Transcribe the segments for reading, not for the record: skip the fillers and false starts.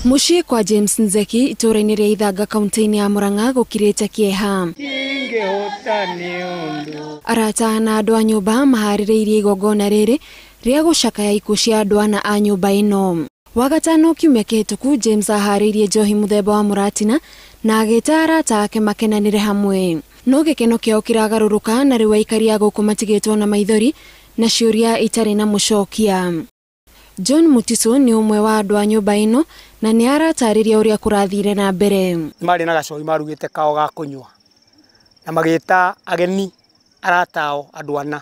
Muciĩ kwa James Nzeki itũra-inĩ rĩa Ithanga kaunti-inĩ ya Murang'a gũkirĩte kĩeha. Arata na andũ a nyũmba maharĩrĩirie igongona rĩrĩ rĩa gũcakaya ikuũ cia andũ ana a nyũmba ĩno. Wagatano kiumia kĩhĩtũku James aharĩirie njohi mũthemba wa mũratina na agĩta arata ake makenanĩre hamwe. No gĩkeno kĩao kĩragarũrũka na rĩu aikari a gũkũ matigĩtwo na maithori na ciũria itarĩ na mũcokia. John Mutiso ni umwe wa andũ a nyũmba ĩno na nĩ aratarĩria ũrĩa kũrathire na mbere. Marĩ na gacohi marugĩte kao ga kũnyua na magĩta ageni aratao andũ ana.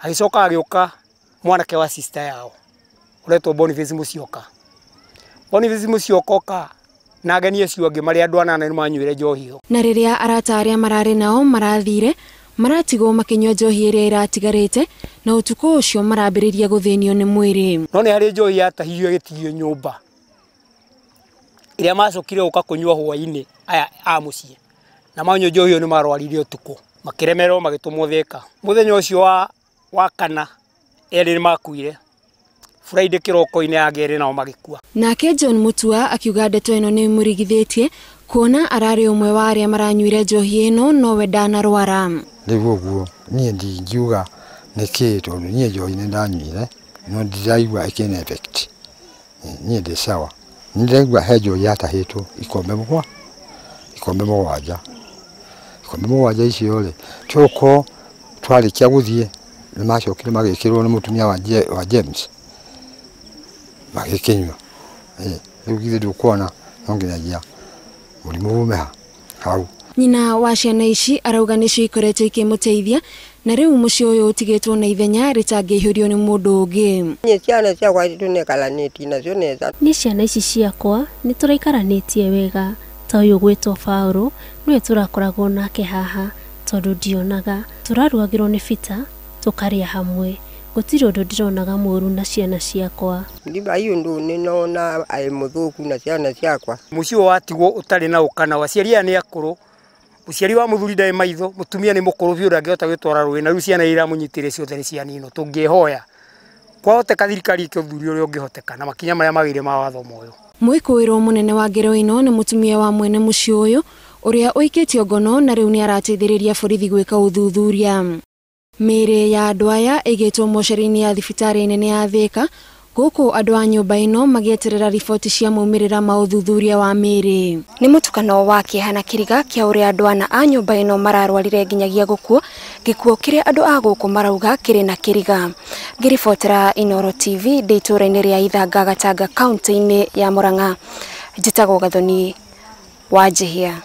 Agĩcoka agĩũka mwanake wa sister yao ũretwo Boniface Musyoka. Boniface Musyoka oka na ageni acio angĩ marĩ andũ ana nĩ manyuire njohi ĩyo. Na rĩrĩa arata arĩa mararĩ nao marathire maratigwo makĩnyua njohi ĩrĩa ĩratigarĩte na ũtukũ ũcio marambĩrĩria gũthĩnio nĩ mwĩrĩ. No nĩ harĩ njohi yatahio ĩgĩtigio nyũmba ĩrĩa macokire gũka kũnyua hwaĩ-inĩ aya a mũciĩ na manyua njohi ĩyo nĩ marwarire ũtukũ makĩremerwo magĩtũmwo Thĩka. Mũthenya ũcio wa kana erĩ nĩ makuire. Friday kĩroko-inĩ ya kerĩ nao magĩkua. Nake John Mutua akiuga ndeto ĩno nĩ mũrigithĩtie kuona ararĩ ũmwe wa arĩa maranyuire njohi ĩno nowe ndanarwara. Rĩu ũguo niĩ ndingiuga nĩkĩ tondũ niĩ njohi nĩ ndanyuire no ndiraigua ĩkĩna effect. Niĩ ndĩ sawa. Nĩndiraigua he njohi yatahĩtwo ikombe mũgwanja. Ikombe mũgwanja icio rĩ tũko twarĩkia gũthiĩ nĩ macokire magĩkĩrwo nĩ mũtumia wa James magĩkĩnyua. Rĩu githĩ ndũkuona no nginyagia mũrimũ umeha hau. Nyina wa ciana ici arauga nĩcio ikoretwo ikĩmũteithia na rĩu mũciĩ ũyũ ũtigĩtwo na ithenya rĩtangĩihũrio nĩ mũndũ ũngĩ. Ciana ciakwa tũnekaranĩtie nacio neza. Nĩ ciana ici ciakwa nĩ tũraikaranĩtie wega ta ũyũ gwĩtwo Paul nĩwe tũrakoragwo nake haha tondũ ndionaga. Tũraruagĩrwo nĩ bita tũkarĩa hamwe. Gũtirĩ ũndũ ndironaga mũru na ciana ciakwa. Ndibai ũndũ nĩnona ai mũthũku na ciana ciakwa. Mũciĩ watigwo ũtarĩ na ũkana waciari aya nĩ akũrũ. Mũciari wa mũthuri ndaĩ maitho mũtumia nĩ mũkũrũ biũ ndangĩhota gwĩtwara rũĩ na rĩu ciana iramũnyitĩre ciothe nĩ cianino. Tũngĩhoya kwahoteka thirikari ĩkĩũthuri ũrĩa ũngĩhoteka na makinya marĩa magĩrĩire ma watho moyo. Mwĩkũĩrwo mũnene wa ngero ĩno nĩ mũtumia wa mwene mũciĩ ũyũ ũrĩa ũikĩtio ngono na rĩu nĩ arateithĩrĩria borithi gwĩka ũthuthuria. Mĩĩrĩ ya andũ aya ĩigĩtwo mocarĩ-inĩ ya thibitarĩ nene ya Thĩka gũkũ andũ a nyũmba ĩno magĩeterera riboti cia maumĩrĩra ma ũthuthuria wa mĩĩrĩ. Nĩ mũtukano wa kĩeha na kĩriga kĩa ũrĩa andũ ana a nyũmba ĩno mararwarire nginyagia gũkua gĩkuũ kĩrĩa andũ a gũkũ marauga kĩrĩ na kĩriga. Ngĩribotera Inooro TV ndĩ itũra-inĩ rĩa Ithanga Gatanga kaunti-inĩ ya Murang'a. Njĩtagwo Gathoni wa Njihia.